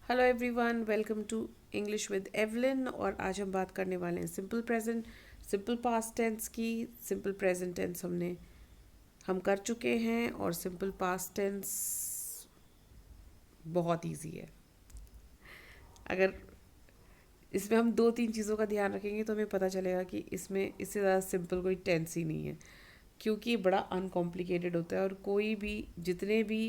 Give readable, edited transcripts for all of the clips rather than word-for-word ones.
Hello everyone, welcome to English with Evelyn. और आज हम बात करने वाले हैं simple present, simple past tense की। सिंपल प्रेजेंट टेंस हम कर चुके हैं और सिंपल पास्ट टेंस बहुत इजी है। अगर इसमें हम दो तीन चीज़ों का ध्यान रखेंगे तो हमें पता चलेगा कि इसमें इससे ज़्यादा सिंपल कोई टेंस ही नहीं है, क्योंकि ये बड़ा अनकॉम्प्लिकेटेड होता है। और कोई भी जितने भी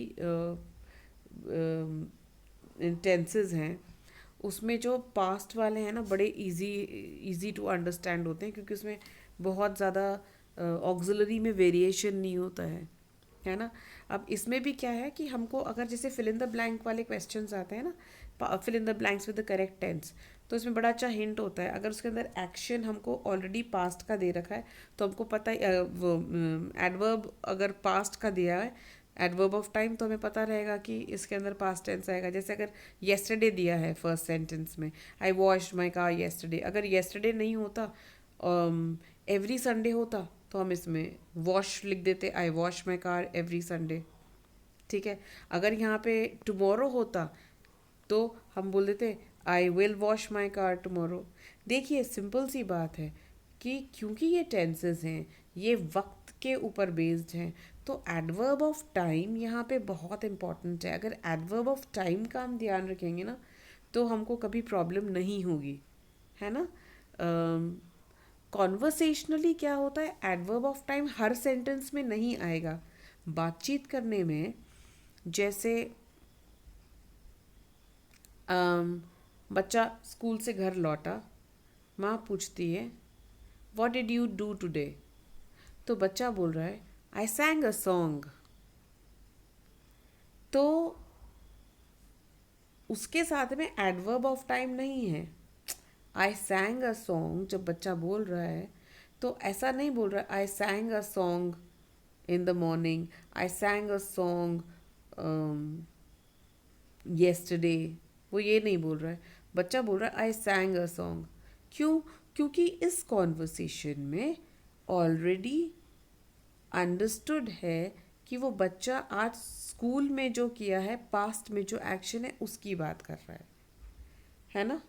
टेंसेस हैं उसमें जो पास्ट वाले हैं ना, बड़े इजी इजी टू अंडरस्टैंड होते हैं, क्योंकि उसमें बहुत ज़्यादा ऑक्सिलरी में वेरिएशन नहीं होता है ना। अब इसमें भी क्या है कि हमको अगर जैसे फिल इन द ब्लैंक वाले क्वेश्चंस आते हैं ना, fill in the blanks with the correct tense, तो इसमें बड़ा अच्छा हिंट होता है। अगर उसके अंदर एक्शन हमको ऑलरेडी पास्ट का दे रखा है तो हमको पता है, वो एडवर्ब अगर पास्ट का दिया है, एडवर्ब ऑफ टाइम, तो हमें पता रहेगा कि इसके अंदर पास्ट टेंस आएगा। जैसे अगर येस्टरडे दिया है फर्स्ट सेंटेंस में, आई वॉश्ड माई कार येस्टरडे, अगर येस्टरडे नहीं होता, एवरी संडे होता, तो हम इसमें वॉश लिख देते, I wash my car every Sunday. ठीक है। अगर यहाँ पे टुमारो होता तो हम बोल देते, I will wash my car tomorrow. देखिए, सिंपल सी बात है कि क्योंकि ये टेंसेस हैं, ये वक्त के ऊपर बेस्ड हैं, तो एडवर्ब ऑफ टाइम यहाँ पे बहुत इंपॉर्टेंट है। अगर एडवर्ब ऑफ टाइम का हम ध्यान रखेंगे ना, तो हमको कभी प्रॉब्लम नहीं होगी, है ना। कॉन्वर्सेशनली क्या होता है, adverb of time her sentence में नहीं आएगा। बातचीत करने में, जैसे बच्चा स्कूल से घर लौटा, माँ पूछती है, what did you do today, तो बच्चा बोल रहा है, आई सैंग अ सॉन्ग। तो उसके साथ में एडवर्ब ऑफ टाइम नहीं है। आई सैंग अ सॉन्ग जब बच्चा बोल रहा है, तो ऐसा नहीं बोल रहा है, I sang a song in the morning, I sang a song yesterday. वो ये नहीं बोल रहा है, बच्चा बोल रहा है, आई सैंग अ सॉन्ग। क्यों? क्योंकि इस कॉन्वर्सेशन में ऑलरेडी अंडरस्टूड है कि वो बच्चा आज स्कूल में जो किया है, पास्ट में जो एक्शन है, उसकी बात कर रहा है ना।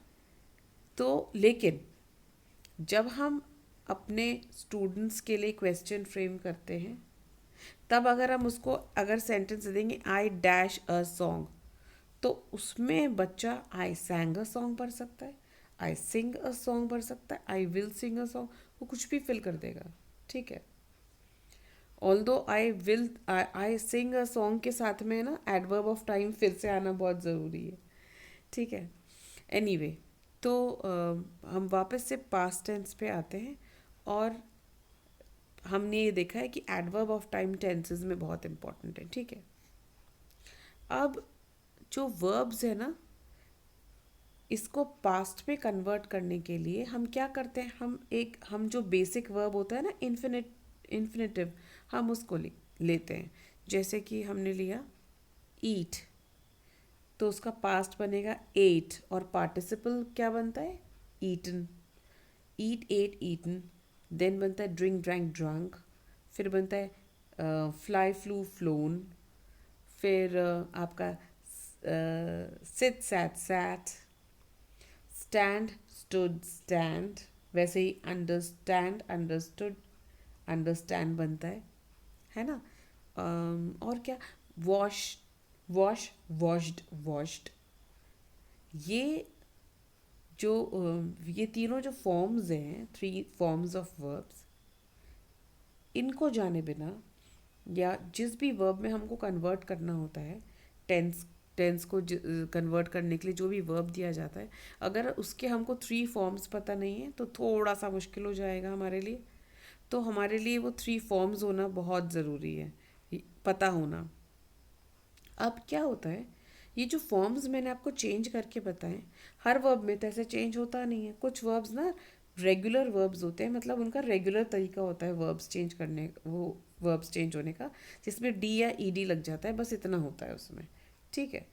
तो लेकिन जब हम अपने स्टूडेंट्स के लिए क्वेश्चन फ्रेम करते हैं, तब अगर हम उसको अगर सेंटेंस देंगे, आई डैश अ सॉन्ग, तो उसमें बच्चा आई सैंग अ सॉन्ग पढ़ सकता है, आई सिंग अ सॉन्ग पढ़ सकता है, I will sing a song, वो कुछ भी फिल कर देगा। ठीक है। Although I will, I sing a song के साथ में ना एडवर्ब ऑफ टाइम फिर से आना बहुत ज़रूरी है। ठीक है। एनीवे, तो हम वापस से पास्ट टेंस पे आते हैं, और हमने ये देखा है कि एडवर्ब ऑफ टाइम टेंसेस में बहुत इंपॉर्टेंट है। ठीक है। अब जो वर्ब्स है ना, इसको पास्ट पे कन्वर्ट करने के लिए हम क्या करते हैं, हम जो बेसिक वर्ब होता है ना, इन्फिनेटिव, हम उसको लेते हैं। जैसे कि हमने लिया ईट, तो उसका पास्ट बनेगा एट, और पार्टिसिपल क्या बनता है, ईटन। ईट एट ईटन। देन बनता है ड्रिंक ड्रैंक ड्रंक। फिर बनता है फ्लाई फ्लू फ्लोन। फिर आपका sit sat sat, stand stood stand. वैसे ही अंडरस्टैंड अंडरस्टूड अंडरस्टैंड बनता है ना। और क्या, वॉश वॉश वॉश्ड वॉश्ड। ये जो ये तीनों जो फॉर्म्स हैं, थ्री फॉर्म्स ऑफ वर्ब्स, इनको जाने बिना, या जिस भी वर्ब में हमको कन्वर्ट करना होता है, टेंस टेंस को कन्वर्ट करने के लिए जो भी वर्ब दिया जाता है, अगर उसके हमको थ्री फॉर्म्स पता नहीं है तो थोड़ा सा मुश्किल हो जाएगा हमारे लिए। तो हमारे लिए वो थ्री फॉर्म्स होना बहुत ज़रूरी है, पता होना। अब क्या होता है, ये जो फॉर्म्स मैंने आपको चेंज करके बताएं, हर वर्ब में तो ऐसे चेंज होता नहीं है। कुछ वर्ब्स ना रेगुलर वर्ब्स होते हैं, मतलब उनका रेगुलर तरीका होता है वर्ब्स चेंज करने, वो वर्ब्स चेंज होने का, जिसमें डी या ईडी लग जाता है, बस इतना होता है उसमें। ठीक है।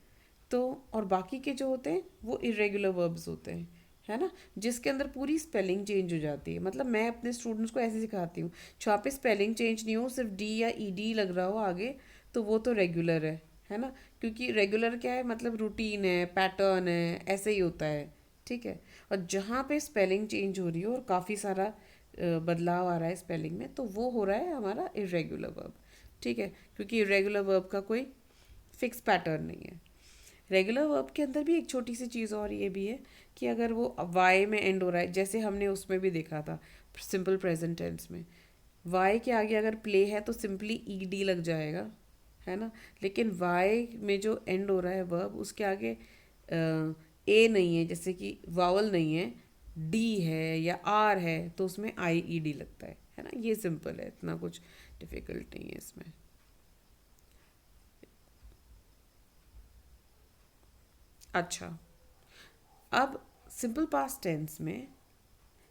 तो और बाकी के जो होते हैं वो इरेगुलर वर्ब्स होते हैं, है ना, जिसके अंदर पूरी स्पेलिंग चेंज हो जाती है। मतलब मैं अपने स्टूडेंट्स को ऐसे सिखाती हूँ, जहाँ पे स्पेलिंग चेंज नहीं हो, सिर्फ डी या ईडी लग रहा हो आगे, तो वो तो रेगुलर है। है ना, क्योंकि रेगुलर क्या है, मतलब रूटीन है, पैटर्न है, ऐसे ही होता है, ठीक है। और जहाँ पे स्पेलिंग चेंज हो रही है और काफ़ी सारा बदलाव आ रहा है स्पेलिंग में, तो वो हो रहा है हमारा इरेगुलर वर्ब, ठीक है, क्योंकि इरेगुलर वर्ब का कोई फिक्स पैटर्न नहीं है। रेगुलर वर्ब के अंदर भी एक छोटी सी चीज़ और ये भी है कि अगर वो वाई में एंड हो रहा है, जैसे हमने उसमें भी देखा था सिंपल प्रेजेंट टेंस में, वाई के आगे अगर प्ले है तो सिंपली ई डी लग जाएगा, है ना। लेकिन वाई में जो एंड हो रहा है वर्ब, उसके आगे ए नहीं है, जैसे कि वावल नहीं है, डी है या आर है, तो उसमें आई ई डी लगता है ना। ये सिंपल है, इतना कुछ डिफिकल्ट नहीं है इसमें। अच्छा, अब सिंपल पास्ट टेंस में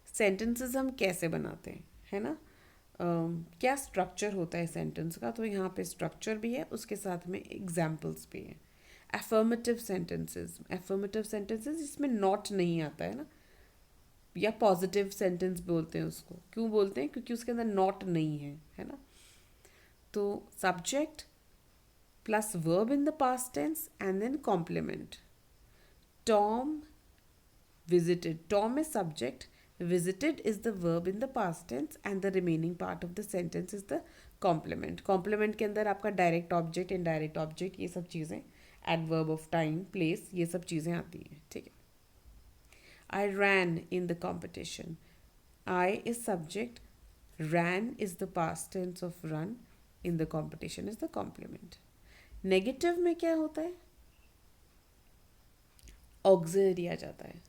सेंटेंसेस हम कैसे बनाते हैं, है ना। क्या स्ट्रक्चर होता है सेंटेंस का, तो यहाँ पे स्ट्रक्चर भी है, उसके साथ में एग्जाम्पल्स भी हैं। एफर्मेटिव सेंटेंसेस इसमें नॉट नहीं आता है ना, या पॉजिटिव सेंटेंस बोलते हैं उसको। क्यों बोलते हैं, क्योंकि उसके अंदर नॉट नहीं है ना। तो subject plus verb in the past tense and then complement. Tom visited. Tom is subject, visited is the verb in the past tense and the remaining part of the sentence is the complement. Complement के अंदर आपका direct object, indirect object, ये सब चीज़ें, adverb of time, place, ये सब चीज़ें आती हैं, ठीक है। I ran in the competition. I is subject, ran is the past tense of run, in the competition is the complement. Negative में क्या होता है, auxiliary आ जाता है,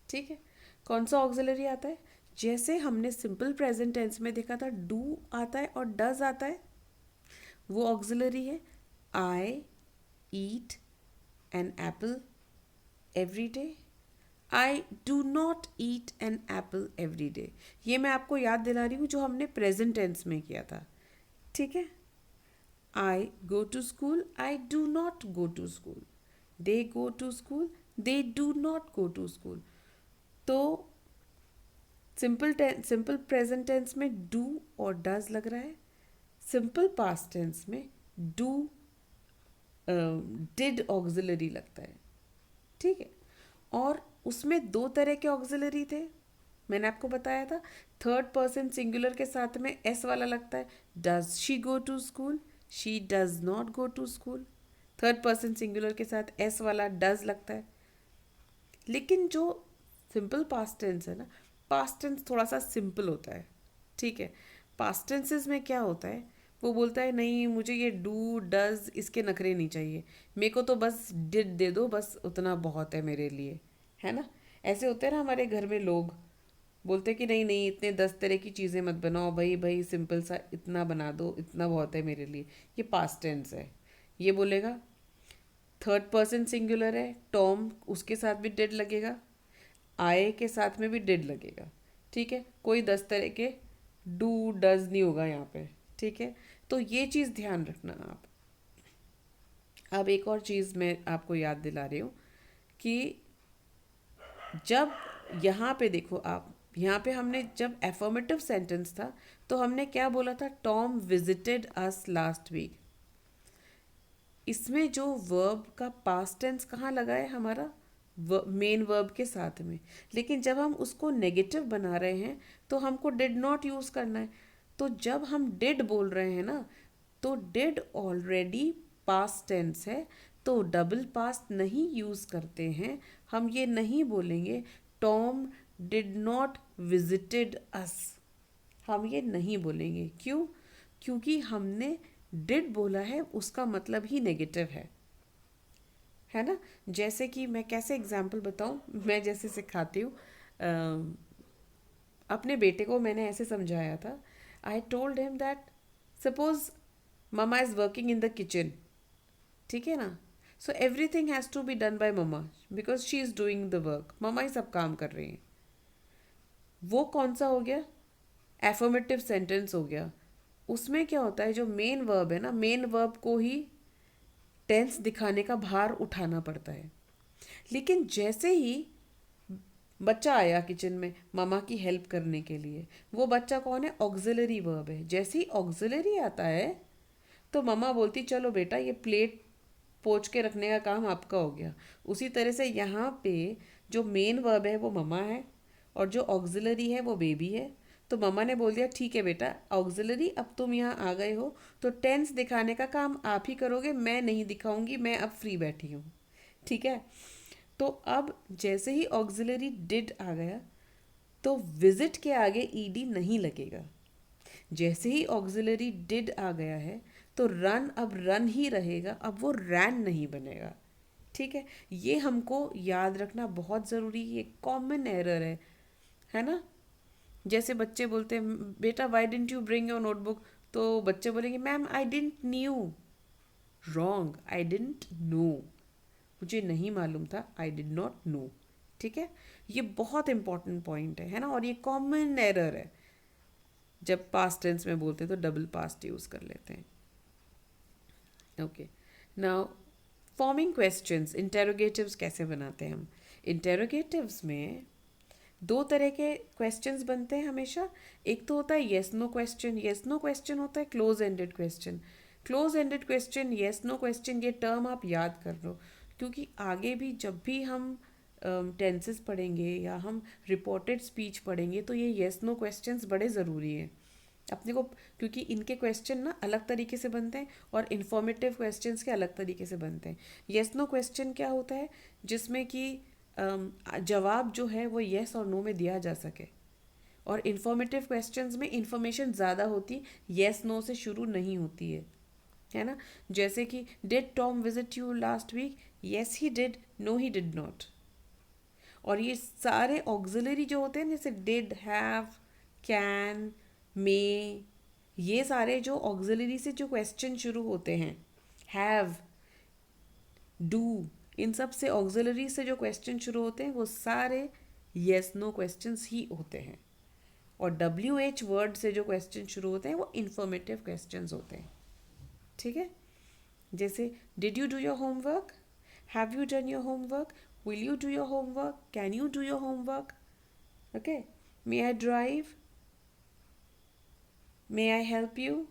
ठीक है। कौन सा ऑक्सिलरी आता है, जैसे हमने सिंपल प्रेजेंट टेंस में देखा था डू आता है और डज आता है, वो ऑक्सिलरी है। I eat an apple every day, I do not eat an apple every day. ये मैं आपको याद दिला रही हूँ जो हमने प्रेजेंट टेंस में किया था, ठीक है। I go to school, I do not go to school, they go to school, they do not go to school. तो सिंपल प्रेजेंट टेंस में डू और डज लग रहा है, सिंपल पास्ट टेंस में डू डिड ऑक्सिलरी लगता है, ठीक है। और उसमें दो तरह के ऑक्सिलरी थे, मैंने आपको बताया था। थर्ड पर्सन सिंगुलर के साथ में एस वाला लगता है, does she go to school, she does not go to school. Third person singular के साथ एस वाला डज लगता है। लेकिन जो सिंपल पास्ट टेंस है ना, पास्ट टेंस थोड़ा सा सिंपल होता है, ठीक है। पास्ट टेंसेस में क्या होता है, वो बोलता है नहीं मुझे ये डू डज इसके नखरे नहीं चाहिए, मेरे को तो बस डिड दे दो, बस उतना बहुत है मेरे लिए, है ना। ऐसे होते हैं ना हमारे घर में लोग, बोलते हैं कि नहीं नहीं इतने 10 तरह की चीज़ें मत बनाओ भाई भाई, सिंपल सा इतना बना दो, इतना बहुत है मेरे लिए। ये पास्ट टेंस है। ये बोलेगा, थर्ड पर्सन सिंगुलर है, टॉम, उसके साथ भी डिड लगेगा, आए के साथ में भी डिड लगेगा, ठीक है। कोई 10 तरह के डू डज नहीं होगा यहाँ पे, ठीक है। तो ये चीज़ ध्यान रखना आप। अब एक और चीज़ मैं आपको याद दिला रही हूँ कि जब यहाँ पे देखो आप, यहाँ पे हमने जब एफर्मेटिव सेंटेंस था तो हमने क्या बोला था, Tom visited us last week. इसमें जो वर्ब का पास्ट टेंस कहाँ लगा है, हमारा मेन वर्ब के साथ में। लेकिन जब हम उसको नेगेटिव बना रहे हैं तो हमको डिड नॉट यूज़ करना है। तो जब हम डिड बोल रहे हैं ना, तो डिड ऑलरेडी पास्ट टेंस है, तो डबल पास्ट नहीं यूज़ करते हैं। हम ये नहीं बोलेंगे टॉम डिड नॉट विजिटेड अस, हम ये नहीं बोलेंगे। क्यों, क्योंकि हमने डिड बोला है, उसका मतलब ही नेगेटिव है ना। जैसे कि मैं कैसे एग्जाम्पल बताऊं, मैं जैसे सिखाती हूँ, अपने बेटे को मैंने ऐसे समझाया था। I told him that suppose mama is working in the kitchen, ठीक है ना। So everything has to be done by mama because she is doing the work, mama ही सब काम कर रही हैं। वो कौन सा हो गया, एफर्मेटिव सेंटेंस हो गया। उसमें क्या होता है, जो मेन वर्ब है ना, मेन वर्ब को ही टेंस दिखाने का भार उठाना पड़ता है। लेकिन जैसे ही बच्चा आया किचन में मामा की हेल्प करने के लिए, वो बच्चा कौन है, ऑक्सिलरी वर्ब है। जैसे ही ऑक्सिलरी आता है तो मम्मा बोलती चलो बेटा ये प्लेट पोंछ के रखने का काम आपका हो गया। उसी तरह से यहाँ पे जो मेन वर्ब है वो ममा है और जो ऑक्सिलरी है वो बेबी है। तो ममा ने बोल दिया ठीक है बेटा ऑक्सिलरी अब तुम यहाँ आ गए हो तो टेंस दिखाने का काम आप ही करोगे, मैं नहीं दिखाऊंगी, मैं अब फ्री बैठी हूँ। ठीक है। तो अब जैसे ही ऑक्सिलरी डिड आ गया तो विजिट के आगे ईडी नहीं लगेगा। जैसे ही ऑक्सिलरी डिड आ गया है तो रन अब रन ही रहेगा, अब वो रैन नहीं बनेगा। ठीक है। ये हमको याद रखना बहुत ज़रूरी, ये कॉमन एरर है ना। जैसे बच्चे बोलते हैं बेटा Y didn't you bring your notebook, तो बच्चे बोलेंगे ma'am I didn't knew. Wrong, I didn't know, मुझे नहीं मालूम था, आई डिड नॉट नो। ठीक है। ये बहुत इंपॉर्टेंट पॉइंट है ना, और ये कॉमन एरर है। जब पास्ट टेंस में बोलते हैं तो डबल पास्ट यूज कर लेते हैं। ओके, नाउ फॉर्मिंग क्वेश्चंस, इंटेरोगेटिव्स कैसे बनाते हैं हम। इंटेरोगेटिव्स में दो तरह के क्वेश्चंस बनते हैं हमेशा। एक तो होता है yes no question, yes no question होता है close ended question. Close ended question, yes no question, ये टर्म आप याद कर लो, क्योंकि आगे भी जब भी हम टेंसेस पढ़ेंगे या हम रिपोर्टेड स्पीच पढ़ेंगे तो ये येस नो क्वेश्चंस बड़े ज़रूरी हैं अपने को, क्योंकि इनके क्वेश्चन ना अलग तरीके से बनते हैं और इन्फॉर्मेटिव क्वेश्चंस के अलग तरीके से बनते हैं। येस नो क्वेश्चन क्या होता है, जिसमें कि जवाब जो है वो येस और नो में दिया जा सके, और इन्फॉर्मेटिव क्वेश्चंस में इंफॉर्मेशन ज़्यादा होती, येस नो से शुरू नहीं होती है ना। जैसे कि did Tom visit you last week, yes he did, no he did not. और ये सारे ऑक्सिलरी जो होते हैं जैसे डिड, हैव, कैन, मे, ये सारे जो ऑक्सिलरी से जो क्वेश्चन शुरू होते हैं, हैव, डू, इन सब से ऑक्सिलरी से जो क्वेश्चन शुरू होते हैं वो सारे येस नो क्वेश्चंस ही होते हैं। और डब्ल्यू एच वर्ड से जो क्वेश्चन शुरू होते हैं वो इंफॉर्मेटिव क्वेश्चंस होते हैं। ठीक है। जैसे did you do your homework, have you done your homework, will you do your homework, can you do your homework, okay, may I drive, may I help you,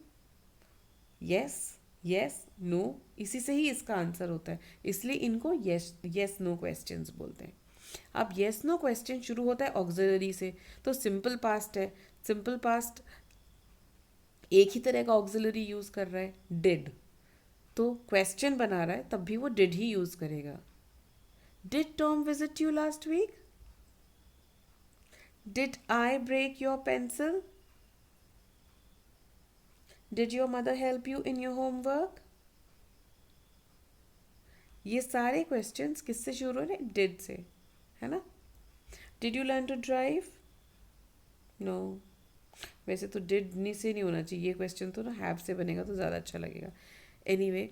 yes, yes, no, इसी से ही इसका answer होता है, इसलिए इनको yes know questions बोलते हैं। अब यस नो क्वेश्चन शुरू होता है ऑक्सिलरी से, तो सिंपल पास्ट है, सिंपल पास्ट एक ही तरह का ऑक्सिलरी यूज कर रहा है, डिड, तो क्वेश्चन बना रहा है तब भी वो डिड ही यूज करेगा। Did Tom visit you last week, did I break your pencil, did your mother help you in your homework. ये सारे क्वेश्चंस किससे शुरू हो रहे हैं, डिड से, है ना। Did you learn to drive, no, वैसे तो डिड नी से नहीं होना चाहिए ये क्वेश्चन, तो ना हैव से बनेगा तो ज़्यादा अच्छा लगेगा। Anyway,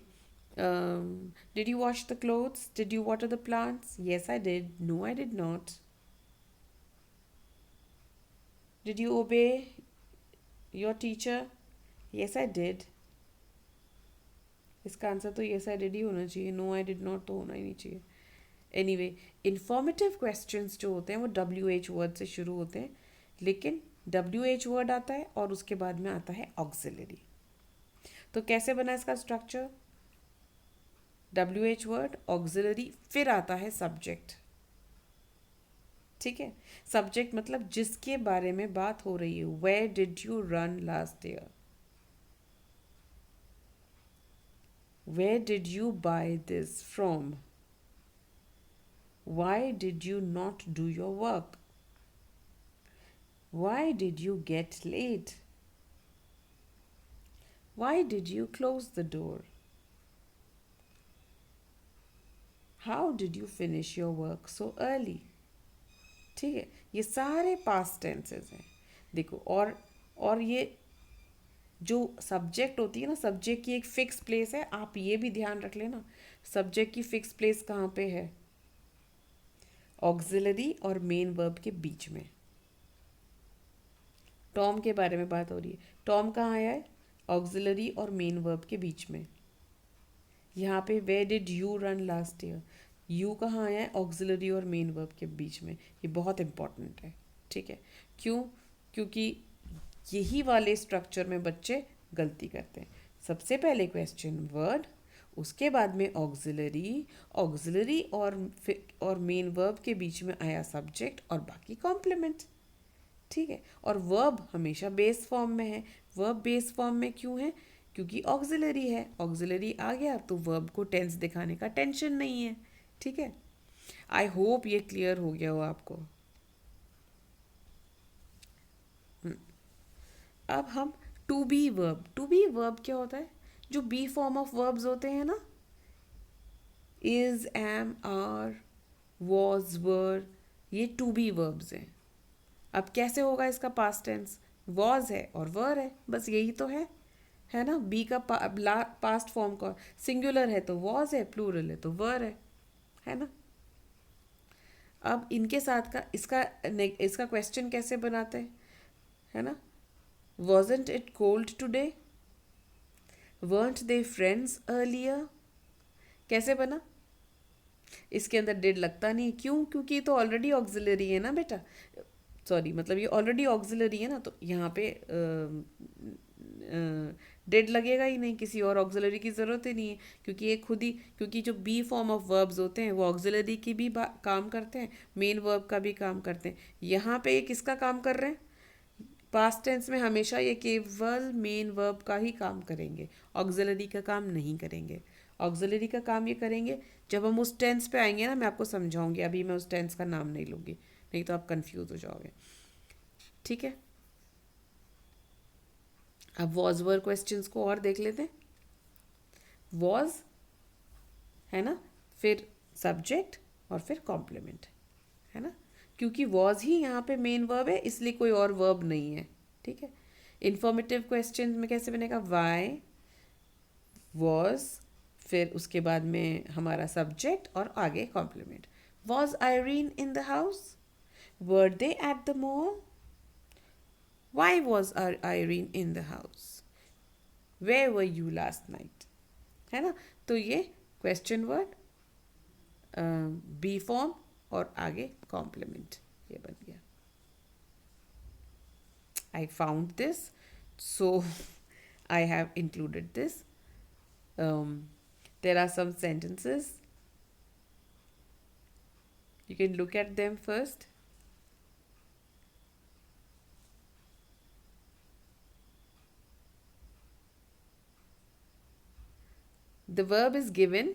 did you wash the clothes, did you water the plants, yes I did, no I did not. Did you obey your teacher, yes I did. इसका आंसर तो येस आई डिड ही होना चाहिए, नो आई डिड नॉट तो होना ही नहीं चाहिए। Anyway, informative questions जो होते हैं वो डब्ल्यू एच वर्ड से शुरू होते हैं, लेकिन डब्ल्यू एच वर्ड आता है और उसके बाद में आता है ऑक्सिलरी। तो कैसे बना इसका structure, W H word, auxiliary, फिर आता है सब्जेक्ट। ठीक है। सब्जेक्ट मतलब जिसके बारे में बात हो रही है, where did you run last year, where did you buy this from, why did you not do your work, why did you get late, why did you close the door, how did you finish your work so early। ठीक है, ये सारे past tenses हैं। देखो, और ये जो subject होती है ना, सब्जेक्ट की एक फिक्स प्लेस है, आप ये भी ध्यान रख लेना, सब्जेक्ट की फिक्स प्लेस कहाँ पे है, ऑक्सिलरी और मेन वर्ब के बीच में। टॉम के बारे में बात हो रही है, टॉम कहाँ आया है, ऑक्सिलरी और मेन वर्ब के बीच में। यहाँ पे where did you run last year, you कहाँ आया है, ऑक्सिलरी और मेन वर्ब के बीच में। ये बहुत इंपॉर्टेंट है। ठीक है। क्यों, क्योंकि यही वाले स्ट्रक्चर में बच्चे गलती करते हैं। सबसे पहले क्वेश्चन वर्ड, उसके बाद में ऑक्सिलरी, ऑक्सिलरी और मेन वर्ब के बीच में आया सब्जेक्ट और बाकी कॉम्प्लीमेंट। ठीक है, और वर्ब हमेशा बेस फॉर्म में है। वर्ब बेस फॉर्म में क्यों है? क्योंकि ऑक्सिलरी है, ऑक्सिलरी आ गया तो वर्ब को टेंस दिखाने का टेंशन नहीं है। ठीक है, आई होप ये क्लियर हो गया हो आपको। अब हम to be verb, to be verb क्या होता है? जो बी फॉर्म ऑफ वर्ब्स होते हैं ना, इज, एम, आर, वॉज, वर, ये टू बी वर्ब्स हैं। अब कैसे होगा इसका पास्ट टेंस? वॉज है और वर है, बस यही तो है ना। बी का पास्ट फॉर्म का सिंगुलर है तो वॉज है, प्लूरल है तो वर है ना। अब इनके साथ का इसका क्वेश्चन कैसे बनाते हैं, है ना। Wasn't it cold today? Weren't they friends earlier? कैसे बना? इसके अंदर डिड लगता नहीं, क्यों? क्योंकि ये तो ऑलरेडी ऑक्सिलरी है ना बेटा। सॉरी, मतलब ये ऑलरेडी ऑक्सिलरी है ना, तो यहाँ पे डिड लगेगा ही नहीं, किसी और ऑक्सिलरी की ज़रूरत ही नहीं है, क्योंकि ये खुद ही, क्योंकि जो बी फॉर्म ऑफ वर्ब्स होते हैं वो ऑक्सिलरी की भी काम करते हैं, मेन वर्ब का भी काम करते हैं। यहाँ पे ये किसका काम कर रहे हैं? पास्ट टेंस में हमेशा ये केवल मेन वर्ब का ही काम करेंगे, ऑक्सिलरी का काम नहीं करेंगे। ऑक्सिलरी का काम ये करेंगे जब हम उस टेंस पे आएंगे ना, मैं आपको समझाऊंगी, अभी मैं उस टेंस का नाम नहीं लूँगी, नहीं तो आप कंफ्यूज हो जाओगे। ठीक है, अब वॉज वर क्वेश्चंस को और देख लेते हैं। वॉज है ना, फिर सब्जेक्ट और फिर कॉम्प्लीमेंट, है ना। क्योंकि वॉज ही यहाँ पे मेन वर्ब है, इसलिए कोई और वर्ब नहीं है। ठीक है, इंफॉर्मेटिव क्वेश्चन में कैसे बनेगा? वाई, वॉज, फिर उसके बाद में हमारा सब्जेक्ट और आगे complement. Was Irene in the house? Were they at the mall? Why was Irene in the house? Where were you last night? है ना, तो ये क्वेश्चन वर्ड, बी फॉर्म और आगे कॉम्प्लीमेंट, ये बन गया। I found this, so I have included this. There are some sentences. You can look at them first. The verb is given.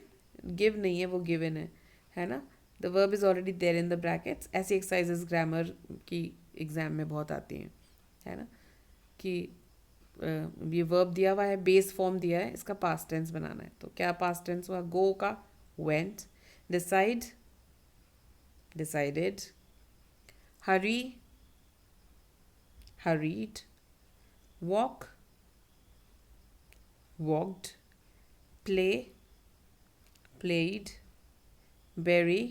Give नहीं है, वो given है ना। The verb is already there in the brackets. ऐसी exercises grammar की exam में बहुत आती हैं, है ना, कि ये वर्ब दिया हुआ है, बेस फॉर्म दिया है, इसका पास्ट टेंस बनाना है। तो क्या पास्ट टेंस हुआ? गो का went, decide decided, hurry hurried, walk walked, play played, bury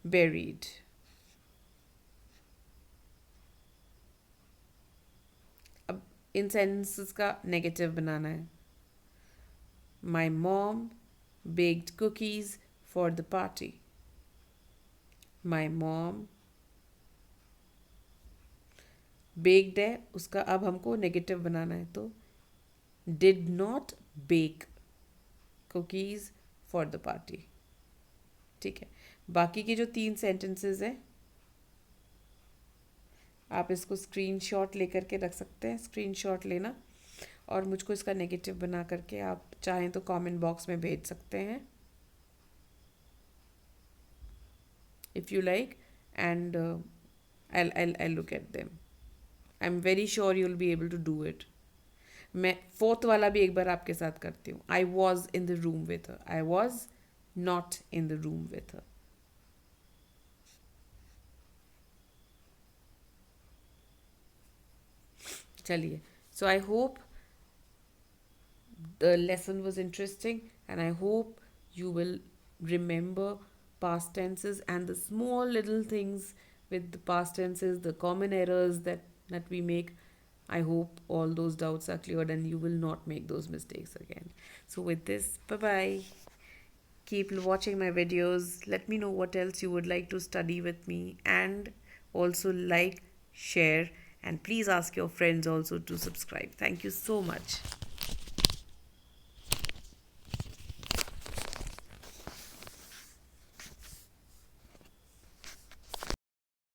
buried। अब इन सेंटेंसेस का नेगेटिव बनाना है। My mom baked cookies for the party। My mom baked है, उसका अब हमको नेगेटिव बनाना है, तो did not bake cookies for the party। ठीक है, बाकी के जो 3 सेंटेंसेस हैं आप इसको स्क्रीनशॉट लेकर के रख सकते हैं, स्क्रीनशॉट लेना और मुझको इसका नेगेटिव बना करके आप चाहें तो कमेंट बॉक्स में भेज सकते हैं, if you like, and I'll look at them। I'm very sure you'll be able to do it। मैं 4th वाला भी एक बार आपके साथ करती हूँ। I was in the room with her। I was not in the room with her। चलिए, so I hope the lesson was interesting and I hope you will remember past tenses and the small little things with the past tenses, the common errors that we make. I hope all those doubts are cleared and you will not make those mistakes again. So with this, bye bye. Keep watching my videos. Let me know what else you would like to study with me, and also like, share, and please ask your friends also to subscribe. Thank you so much.